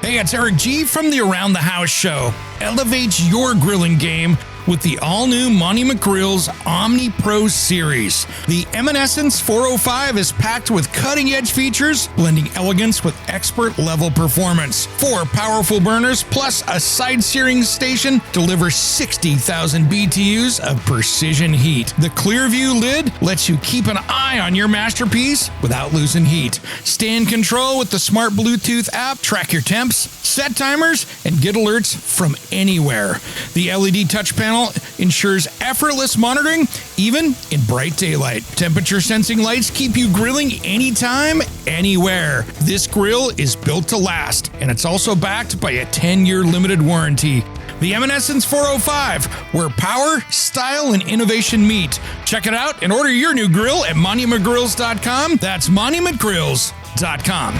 Hey, it's Eric G from the Around the House show. Elevate your grilling game with the all-new Monty McGrill's Omni Pro series. The Eminescence 405 is packed with cutting-edge features, blending elegance with expert-level performance. 4 powerful burners plus a side searing station deliver 60,000 BTUs of precision heat. The Clearview lid lets you keep an eye on your masterpiece without losing heat. Stay in control with the smart Bluetooth app, track your temps, set timers, and get alerts from anywhere. The LED touch panel ensures effortless monitoring, even in bright daylight. Temperature sensing lights keep you grilling anytime, anywhere. This grill is built to last, and it's also backed by a 10-year limited warranty. The Eminescence 405, where power, style, and innovation meet. Check it out and order your new grill at MontyMcGrills.com. That's MontyMcGrills.com.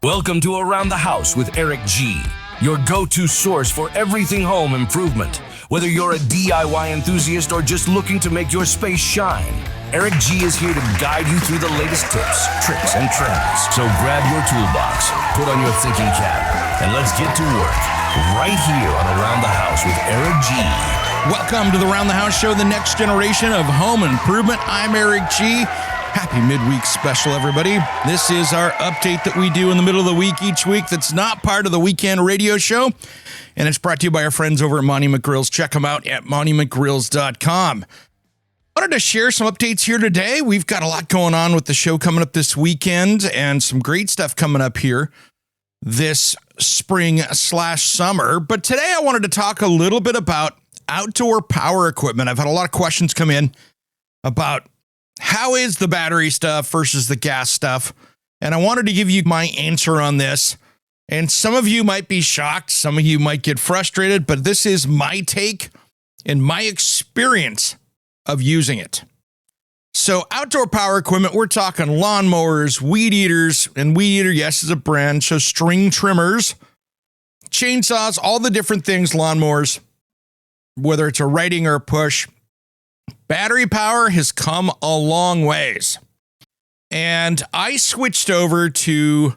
Welcome to Around the House with Eric G., your go-to source for everything home improvement. Whether you're a DIY enthusiast or just looking to make your space shine, Eric G. is here to guide you through the latest tips, tricks, and trends. So grab your toolbox, put on your thinking cap, and let's get to work right here on Around the House with Eric G. Welcome to the Around the House show, the next generation of home improvement. I'm Eric G. Happy midweek special, everybody. This is our update that we do in the middle of the week each week that's not part of the weekend radio show, and it's brought to you by our friends over at Monty McGrills. Check them out at MontyMcGrills.com. Wanted to share some updates here today. We've got a lot going on with the show coming up this weekend and some great stuff coming up here this spring/summer. But today I wanted to talk a little bit about outdoor power equipment. I've had a lot of questions come in about how is the battery stuff versus the gas stuff? And I wanted to give you my answer on this. And some of you might be shocked. Some of you might get frustrated, but this is my take and my experience of using it. So outdoor power equipment, we're talking lawnmowers, weed eaters, and weed eater, yes, is a brand. So string trimmers, chainsaws, all the different things, lawnmowers, whether it's a riding or a push. Battery power has come a long ways. And I switched over to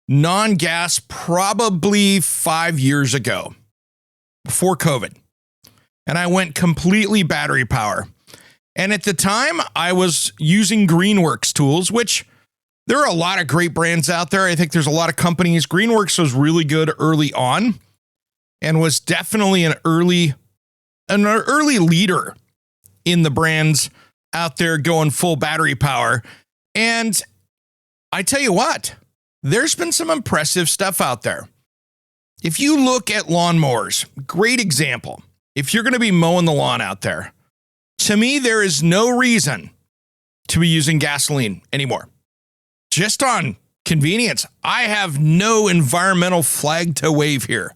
non-gas probably 5 years ago, before COVID. And I went completely battery power. And at the time, I was using Greenworks tools, which there are a lot of great brands out there. I think there's a lot of companies. Greenworks was really good early on and was definitely an early leader in the brands out there going full battery power. And I tell you what, there's been some impressive stuff out there. If you look at lawnmowers, great example. If you're going to be mowing the lawn out there, to me, there is no reason to be using gasoline anymore. Just on convenience, I have no environmental flag to wave here.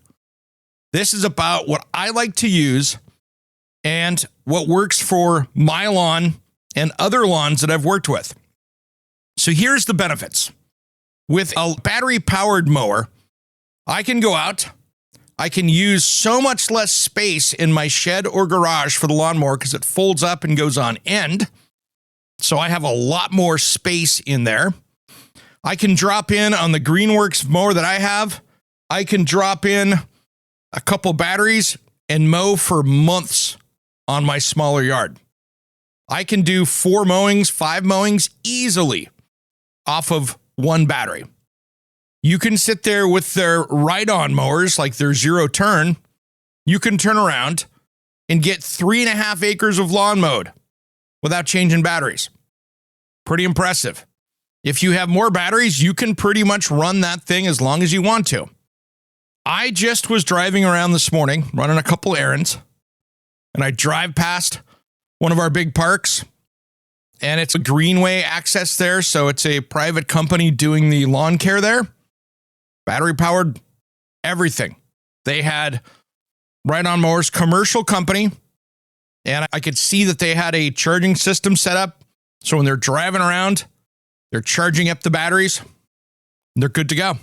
This is about what I like to use and what works for my lawn and other lawns that I've worked with. So here's the benefits. With a battery-powered mower, I can go out, I can use so much less space in my shed or garage for the lawnmower because it folds up and goes on end. So I have a lot more space in there. I can drop in on the Greenworks mower that I have. I can drop in a couple batteries and mow for months on my smaller yard. I can do 4 mowings, 5 mowings easily off of one battery. You can sit there with their ride-on mowers, like their zero turn. You can turn around and get 3.5 acres of lawn mowed without changing batteries. Pretty impressive. If you have more batteries, you can pretty much run that thing as long as you want to. I just was driving around this morning, running a couple errands, and I drive past one of our big parks, and it's a greenway access there, so it's a private company doing the lawn care there. Battery powered everything. They had ride-on mowers, commercial company, and I could see that they had a charging system set up, so when they're driving around, they're charging up the batteries, and they're good to go.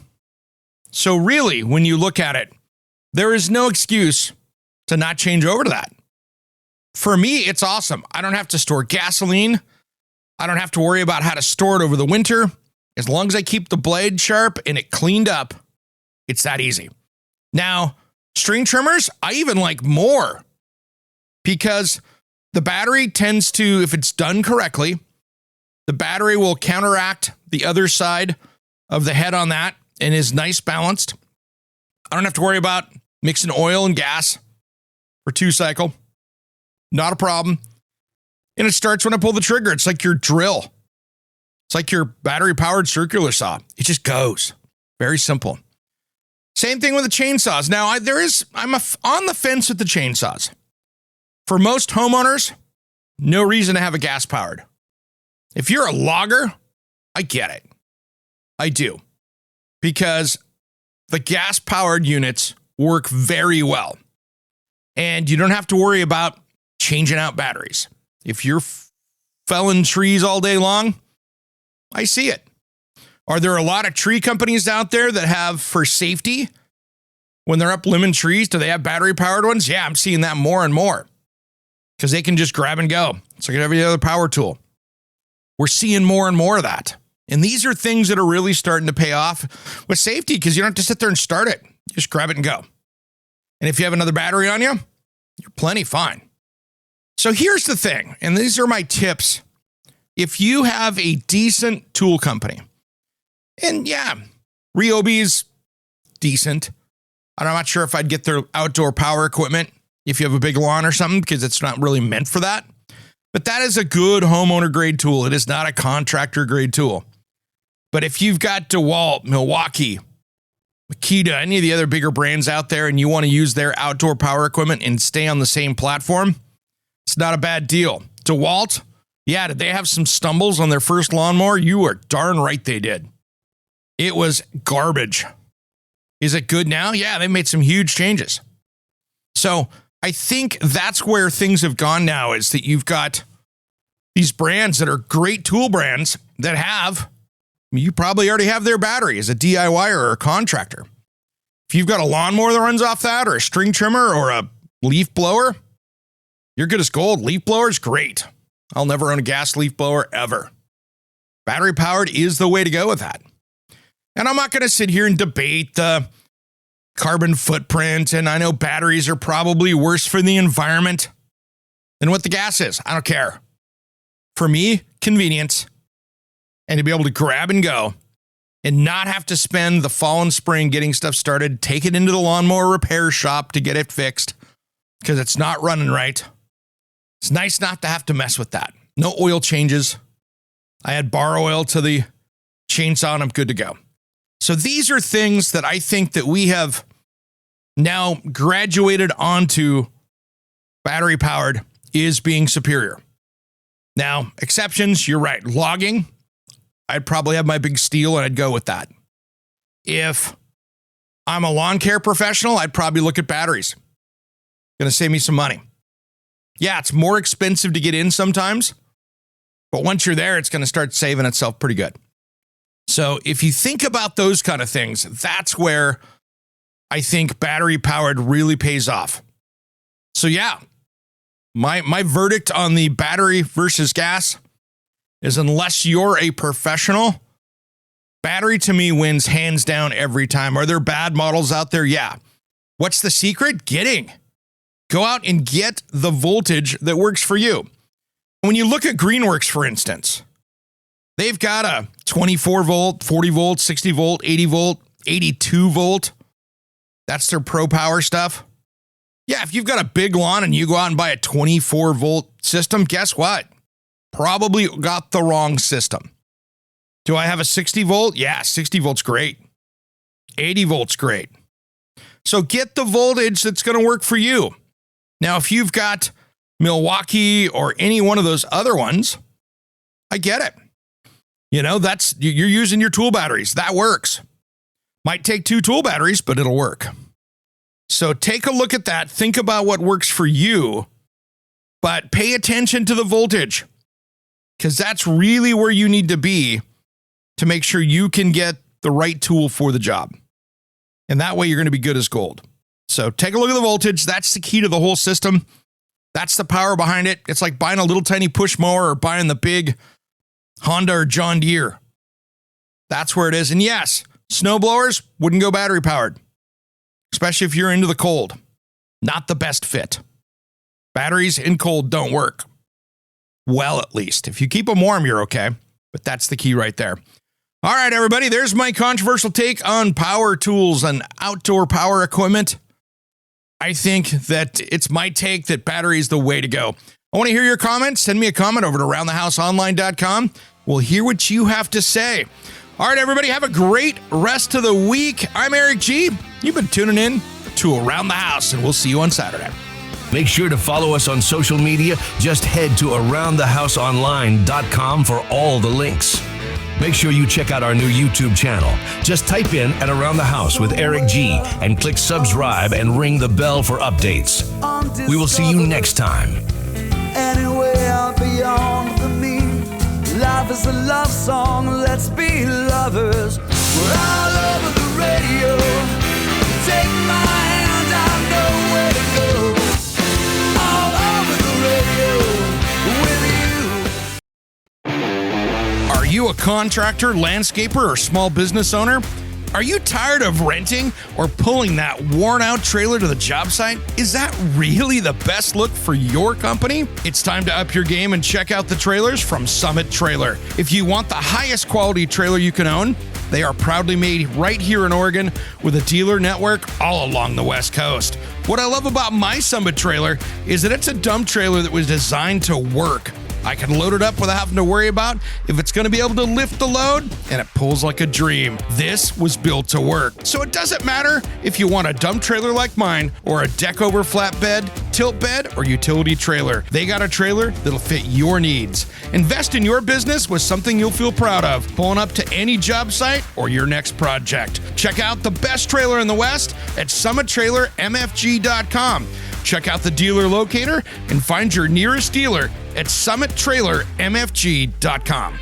So really, when you look at it, there is no excuse to not change over to that. For me, it's awesome. I don't have to store gasoline. I don't have to worry about how to store it over the winter. As long as I keep the blade sharp and it cleaned up, it's that easy. Now, string trimmers, I even like more because the battery tends to, if it's done correctly, the battery will counteract the other side of the head on that and is nice balanced. I don't have to worry about mixing oil and gas for 2-cycle. Not a problem. And it starts when I pull the trigger. It's like your drill. It's like your battery-powered circular saw. It just goes. Very simple. Same thing with the chainsaws. Now, I'm on the fence with the chainsaws. For most homeowners, no reason to have a gas-powered. If you're a logger, I get it. I do. Because the gas-powered units work very well. And you don't have to worry about changing out batteries. If you're felling trees all day long, I see it. Are there a lot of tree companies out there that have, for safety, when they're up limbing trees, do they have battery-powered ones? Yeah, I'm seeing that more and more because they can just grab and go. It's like every other power tool. We're seeing more and more of that. And these are things that are really starting to pay off with safety because you don't have to sit there and start it. You just grab it and go. And if you have another battery on you, you're plenty fine. So here's the thing, and these are my tips. If you have a decent tool company, and yeah, Ryobi is decent. I'm not sure if I'd get their outdoor power equipment if you have a big lawn or something because it's not really meant for that. But that is a good homeowner grade tool. It is not a contractor grade tool. But if you've got DeWalt, Milwaukee, Makita, any of the other bigger brands out there, and you want to use their outdoor power equipment and stay on the same platform, it's not a bad deal. DeWalt, yeah, did they have some stumbles on their first lawnmower? You are darn right they did. It was garbage. Is it good now? Yeah, they made some huge changes. So I think that's where things have gone now is that you've got these brands that are great tool brands that have, you probably already have their battery as a DIY or a contractor. If you've got a lawnmower that runs off that or a string trimmer or a leaf blower, you're good as gold. Leaf blower is great. I'll never own a gas leaf blower ever. Battery powered is the way to go with that. And I'm not going to sit here and debate the carbon footprint. And I know batteries are probably worse for the environment than what the gas is. I don't care. For me, convenience and to be able to grab and go and not have to spend the fall and spring getting stuff started, take it into the lawnmower repair shop to get it fixed because it's not running right. It's nice not to have to mess with that. No oil changes. I add bar oil to the chainsaw and I'm good to go. So these are things that I think that we have now graduated onto battery powered is being superior. Now, exceptions, you're right. Logging, I'd probably have my big steel and I'd go with that. If I'm a lawn care professional, I'd probably look at batteries. Going to save me some money. Yeah, it's more expensive to get in sometimes, but once you're there, it's going to start saving itself pretty good. So if you think about those kind of things, that's where I think battery powered really pays off. So yeah, my verdict on the battery versus gas is unless you're a professional, battery to me wins hands down every time. Are there bad models out there? Yeah. What's the secret? Go out and get the voltage that works for you. When you look at Greenworks, for instance, they've got a 24 volt, 40 volt, 60 volt, 80 volt, 82 volt. That's their pro power stuff. Yeah, if you've got a big lawn and you go out and buy a 24 volt system, guess what? Probably got the wrong system. Do I have a 60 volt? Yeah, 60 volts great. 80 volts great. So get the voltage that's going to work for you. Now, if you've got Milwaukee or any one of those other ones, I get it. You know, you're using your tool batteries. That works. Might take 2 tool batteries, but it'll work. So take a look at that. Think about what works for you, but pay attention to the voltage because that's really where you need to be to make sure you can get the right tool for the job. And that way you're going to be good as gold. So take a look at the voltage. That's the key to the whole system. That's the power behind it. It's like buying a little tiny push mower or buying the big Honda or John Deere. That's where it is. And yes, snow blowers wouldn't go battery powered, especially if you're into the cold. Not the best fit. Batteries in cold don't work. Well, at least. If you keep them warm, you're okay. But that's the key right there. All right, everybody, there's my controversial take on power tools and outdoor power equipment. I think that it's my take that battery is the way to go. I want to hear your comments. Send me a comment over to aroundthehouseonline.com. We'll hear what you have to say. All right, everybody, have a great rest of the week. I'm Eric G. You've been tuning in to Around the House, and we'll see you on Saturday. Make sure to follow us on social media. Just head to aroundthehouseonline.com for all the links. Make sure you check out our new YouTube channel. Just type in at Around the House with Eric G and click subscribe and ring the bell for updates. We will see you next time. Anywhere beyond the mean, life is a love song, let's be lovers. We're all over the radio. Take my hand, I know where to go. All over the radio with you. Are you a contractor, landscaper, or small business owner? Are you tired of renting or pulling that worn-out trailer to the job site? Is that really the best look for your company? It's time to up your game and check out the trailers from Summit Trailer. If you want the highest quality trailer you can own, they are proudly made right here in Oregon with a dealer network all along the West Coast. What I love about my Summit Trailer is that it's a dump trailer that was designed to work. I can load it up without having to worry about if it's going to be able to lift the load, and it pulls like a dream. This was built to work. So it doesn't matter if you want a dump trailer like mine or a deck over flatbed, tilt bed, or utility trailer. They got a trailer that'll fit your needs. Invest in your business with something you'll feel proud of, pulling up to any job site or your next project. Check out the best trailer in the West at summittrailermfg.com. Check out the dealer locator and find your nearest dealer at summittrailermfg.com.